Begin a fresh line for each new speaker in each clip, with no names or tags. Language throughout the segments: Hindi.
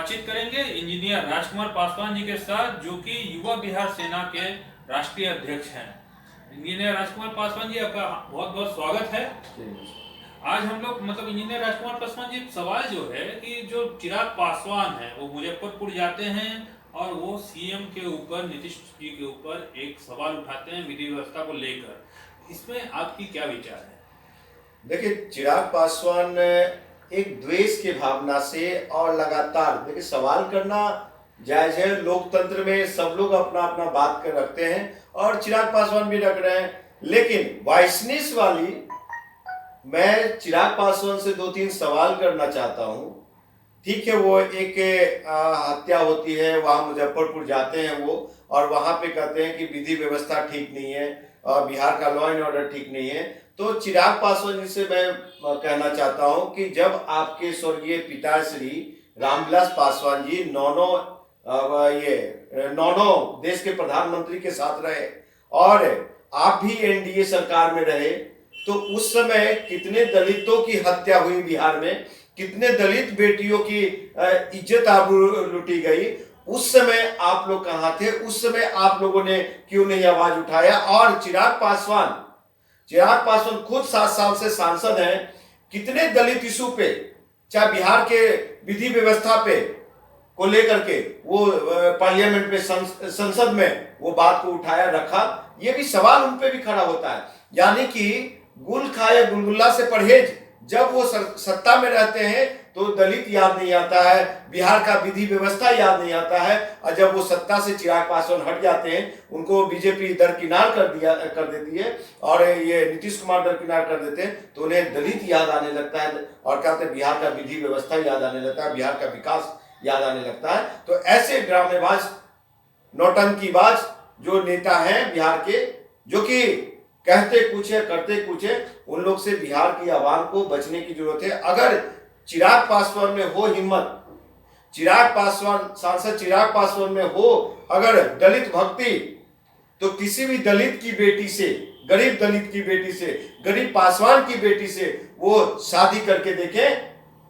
बातचीत करेंगे इंजीनियर राजकुमार पासवान जी के साथ, जो कि युवा बिहार सेना के राष्ट्रीय अध्यक्ष हैं। इंजीनियर राजकुमार पासवान जी, आपका बहुत बहुत स्वागत है। आज हम लोग इंजीनियर राजकुमार पासवान जी, सवाल जो है कि जो चिराग पासवान है वो मुजफ्फरपुर जाते हैं और वो सीएम के ऊपर, नीतीश जी के ऊपर एक सवाल उठाते हैं विधि व्यवस्था को लेकर। इसमें आपकी क्या विचार है?
देखिए, चिराग पासवान एक द्वेष की भावना से और लगातार देखिए सवाल करना जायज है। लोकतंत्र में सब लोग अपना अपना बात कर रखते हैं और चिराग पासवान भी रख रहे हैं, लेकिन वाइसनेस वाली मैं चिराग पासवान से 2-3 सवाल करना चाहता हूं। ठीक है, वो एक हत्या होती है, वहां मुजफ्फरपुर जाते हैं वो, और वहां पे कहते हैं कि विधि व्यवस्था ठीक नहीं है और बिहार का लॉ एंड ऑर्डर ठीक नहीं है। तो चिराग पासवान जी से मैं कहना चाहता हूं कि जब आपके स्वर्गीय पिताश्री रामविलास पासवान जी नौ देश के प्रधानमंत्री के साथ रहे और आप भी एनडीए सरकार में रहे, तो उस समय कितने दलितों की हत्या हुई बिहार में, कितने दलित बेटियों की इज्जत आबरू लूटी गई। उस समय आप लोग कहां थे? उस समय आप लोगों ने क्यों नहीं आवाज उठाया? और चिराग पासवान खुद 7 साल से सांसद हैं। कितने दलित इशू पे, चाहे बिहार के विधि व्यवस्था पे को लेकर के वो पार्लियामेंट में, संसद में वो बात को उठाया रखा, ये भी सवाल उन पे भी खड़ा होता है। यानी कि गुल खाए गुलगुल्ला से परहेज। जब वो सत्ता में रहते हैं तो दलित याद नहीं आता है, बिहार का विधि व्यवस्था याद नहीं आता है, और जब वो सत्ता से चिराग पासवान हट जाते हैं, उनको बीजेपी दरकिनार कर देती है और ये नीतीश कुमार दरकिनार कर देते हैं, तो उन्हें दलित याद आने लगता है और कहते हैं बिहार का विधि व्यवस्था याद आने लगता है, बिहार का विकास याद आने लगता है। तो ऐसे ड्रामेबाज, नौटंकीबाज जो नेता हैं बिहार के, जो कि कहते कुछ है करते कुछ है, उन लोग से बिहार की आवाम को बचने की जरूरत है। अगर चिराग पासवान में हो हिम्मत, सांसद चिराग पासवान में हो अगर दलित भक्ति, तो किसी भी दलित की बेटी से, गरीब दलित की बेटी से, गरीब पासवान की बेटी से वो शादी करके देखें,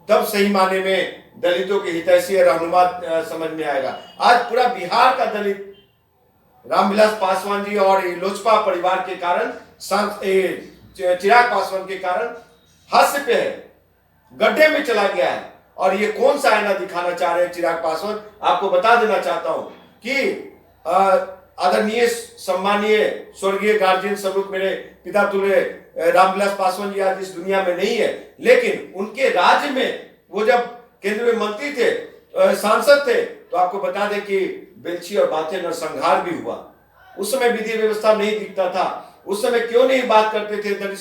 तब सही माने में दलितों के हितैषी रहनुमा समझ में आएगा। आज पूरा बिहार का दलित रामविलास पासवान जी और लोजपा परिवार के कारण, चिराग पासवान के कारण हास्य पे है, गड्ढे में चला गया है। और ये कौन सा आईना दिखाना चाह रहे हैं चिराग पासवान? आपको बता देना चाहता हूं कि आदरणीय सम्मानीय स्वर्गीय गार्जियन स्वरूप मेरे पिता तुल्य रामविलास पासवान जी आज इस दुनिया में नहीं है, लेकिन उनके राज्य में वो जब केंद्र में मंत्री थे, सांसद थे, तो आपको बता दें कि बेलछी और बाथे नरसंहार भी हुआ। उस समय विधि व्यवस्था नहीं दिखता था। उस समय क्यों नहीं बात करते थे दलित?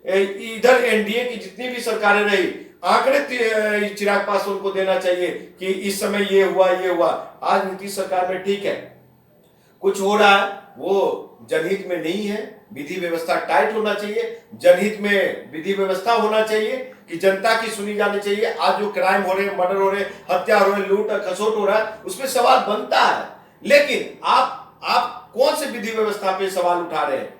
इधर एनडीए की जितनी भी सरकारें रही, आंकड़े चिराग पासवान को देना चाहिए कि इस समय ये हुआ। आज नीतीश सरकार में ठीक है, कुछ हो रहा है, वो जनहित में नहीं है। विधि व्यवस्था टाइट होना चाहिए, जनहित में विधि व्यवस्था होना चाहिए कि जनता की सुनी जानी चाहिए। आज जो क्राइम हो रहे हैं, मर्डर हो रहे हैं, हत्या हो रहे हैं, लूट खसोट हो रहा है, उसमें सवाल बनता है। लेकिन आप कौन से विधि व्यवस्था पे सवाल उठा रहे हैं?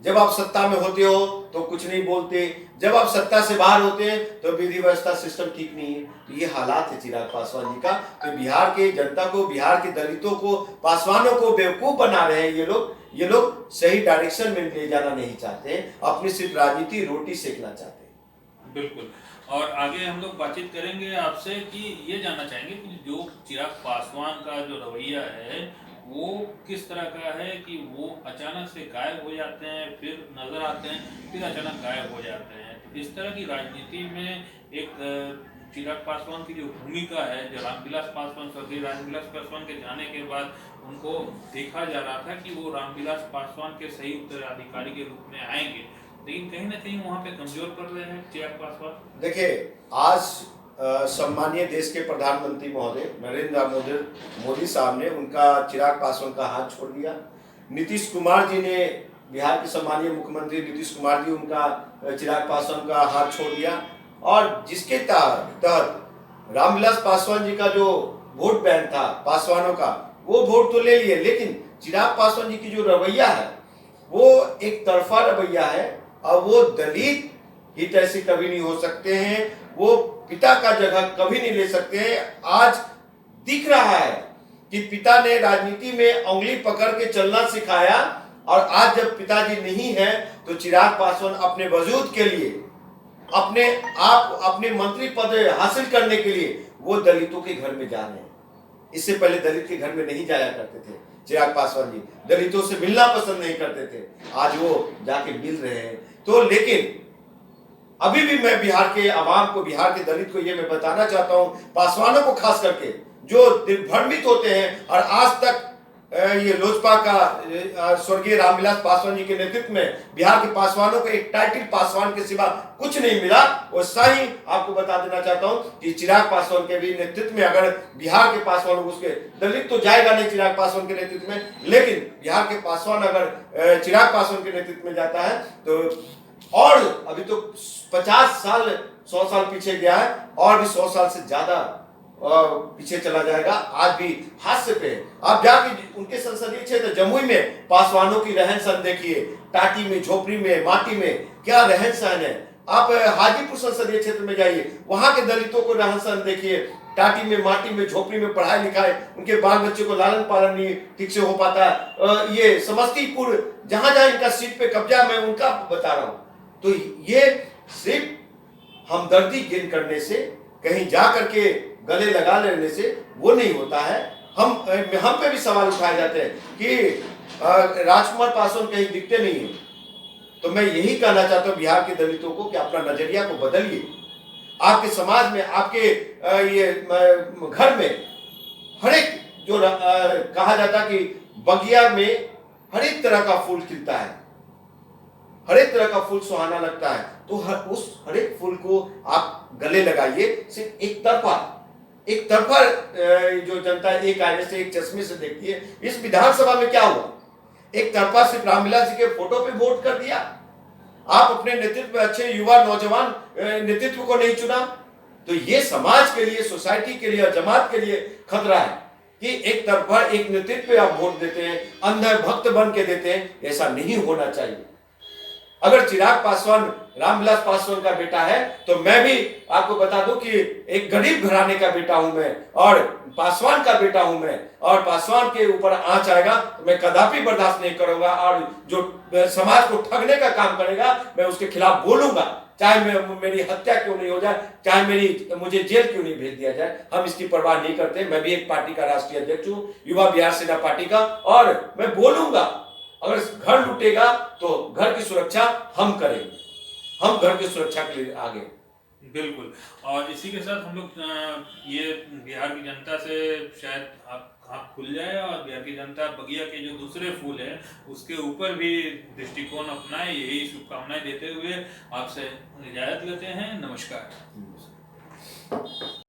जब आप सत्ता में होते हो तो कुछ नहीं बोलते, जब आप सत्ता से बाहर होते हैं तो विधि व्यवस्था सिस्टम ठीक नहीं है। तो ये हालात है चिराग पासवान जी का। तो बिहार के जनता को, बिहार के दलितों को, पासवानों को बेवकूफ बना रहे हैं ये लोग सही डायरेक्शन में ले जाना नहीं चाहते, अपनी सिर्फ राजनीति रोटी सेकना चाहते हैं।
बिल्कुल। और आगे हम लोग बातचीत करेंगे आपसे कि ये जानना चाहेंगे कि जो चिराग पासवान का जो रवैया है वो किस तरह का है कि वो अचानक से गायब हो जाते हैं, फिर नजर आते हैं, फिर अचानक गायब हो जाते हैं। तो इस तरह की राजनीति में एक चिराग पासवान की जो भूमिका है, जो रामविलास पासवान, स्वर्गीय रामविलास पासवान के जाने के बाद उनको देखा जा रहा था कि वो रामविलास पासवान के सही उत्तराधिकारी के रूप में आएंगे, लेकिन कहीं ना कहीं वहां पे कमजोर पड़ रहे हैं चिराग पासवान।
देखिए, आज सम्मानीय देश के प्रधानमंत्री महोदय नरेंद्र मोदी साहब ने उनका चिराग पासवान का हाथ छोड़ दिया। नीतीश कुमार जी ने, बिहार के सम्मानीय मुख्यमंत्री नीतीश कुमार जी, उनका चिराग पासवान का हाथ छोड़ दिया। और जिसके तहत रामविलास पासवान जी का जो वोट बैंक था पासवानों का, वो वोट तो ले लिए, लेकिन चिराग पासवान जी की जो रवैया है वो एक तरफा रवैया है और वो दलित हित ऐसे कभी नहीं हो सकते हैं, वो पिता का जगह कभी नहीं ले सकते हैं। आज दिख रहा है कि पिता ने राजनीति में उंगली पकड़ के चलना सिखाया, और आज जब पिताजी नहीं है तो चिराग पासवान अपने वजूद के लिए, अपने मंत्री पद हासिल करने के लिए वो दलितों के घर में जा रहे हैं। इससे पहले दलित के घर में नहीं जाया करते थे चिराग पासवान जी, दलितों से मिलना पसंद नहीं करते थे, आज वो जाके मिल रहे हैं। तो लेकिन अभी भी मैं बिहार के आवाम को, बिहार के दलित को ये मैं बताना चाहता हूं, पासवानों को खास करके, जो भ्रमित होते हैं और आज तक ये लोजपा का स्वर्गीय रामविलास पासवान जी के नेतृत्व में बिहार के पासवानों को एक टाइटल पासवान के सिवा कुछ नहीं मिला, वैसा ही आपको बता देना चाहता हूं कि चिराग पासवान के भी नेतृत्व में अगर बिहार के पासवान, उसके दलित तो जाएगा नहीं चिराग पासवान के नेतृत्व में, लेकिन बिहार के पासवान अगर चिराग पासवान के नेतृत्व में जाता है तो, और अभी तो 50 साल 100 साल पीछे गया है, और भी 100 साल से ज्यादा पीछे चला जाएगा। आज भी हास्य पे है। आप जाके उनके संसदीय क्षेत्र जमुई में पासवानों की रहन सहन देखिए, टाटी में, झोपड़ी में, माटी में क्या रहन सहन है। आप हाजीपुर संसदीय क्षेत्र में जाइए, वहां के दलितों को रहन सहन देखिए, टाटी में, माटी में, झोपड़ी में, पढ़ाई लिखाई, उनके बाल बच्चे को लालन पालन नहीं ठीक से हो पाता। ये समस्तीपुर जहां जहां इनका सीट पे कब्जा, मैं उनका बता रहा हूं। तो ये सिर्फ हमदर्दी गेन करने से, कहीं जा करके गले लगा लेने से वो नहीं होता है। हम पे भी सवाल उठाए जाते हैं कि राजकुमार पासवान कहीं दिखते नहीं है। तो मैं यही कहना चाहता हूं बिहार के दलितों को कि अपना नजरिया को बदलिए। आपके समाज में, आपके ये घर में हर एक जो कहा जाता कि बगिया में हर एक तरह का फूल खिलता है, हर एक तरह का फूल सुहाना लगता है, तो उस हर एक फूल को आप गले लगाइए। सिर्फ एक तरफा जो जनता एक आईने से, एक चश्मे से देखती है। इस विधानसभा में क्या हुआ? एक तरफा सिर्फ रामविलास जी के फोटो पे वोट कर दिया। आप अपने नेतृत्व में अच्छे युवा नौजवान नेतृत्व को नहीं चुना। तो ये समाज के लिए, सोसाइटी के लिए और जमात के लिए खतरा है कि एक तरफा एक नेतृत्व पे आप वोट देते हैं, अंधे भक्त बन के देते हैं। ऐसा नहीं होना चाहिए। अगर चिराग पासवान रामविलास पासवान का बेटा है तो मैं भी आपको बता दूं कि एक गरीब घराने का बेटा हूं मैं, और पासवान का बेटा हूं मैं, और पासवान के ऊपर आंच आएगा तो मैं कदापि बर्दाश्त नहीं करूंगा। और जो समाज को ठगने का काम करेगा मैं उसके खिलाफ बोलूंगा, चाहे मेरी हत्या क्यों नहीं हो जाए, चाहे मुझे जेल क्यों नहीं भेज दिया जाए। हम इसकी परवाह नहीं करते। मैं भी एक पार्टी का राष्ट्रीय अध्यक्ष हूं, युवा बिहार सेना पार्टी का, और मैं बोलूंगा अगर घर लूटेगा तो घर की सुरक्षा हम करेंगे। हम घर की सुरक्षा के लिए आगे।
बिल्कुल। और इसी के साथ हम लोग ये बिहार की जनता से शायद आँख खुल जाए, और बिहार की जनता बगिया के जो दूसरे फूल हैं उसके ऊपर भी दृष्टिकोण अपनाए, यही शुभकामनाएं देते हुए आपसे इजाजत लेते हैं। नमस्कार।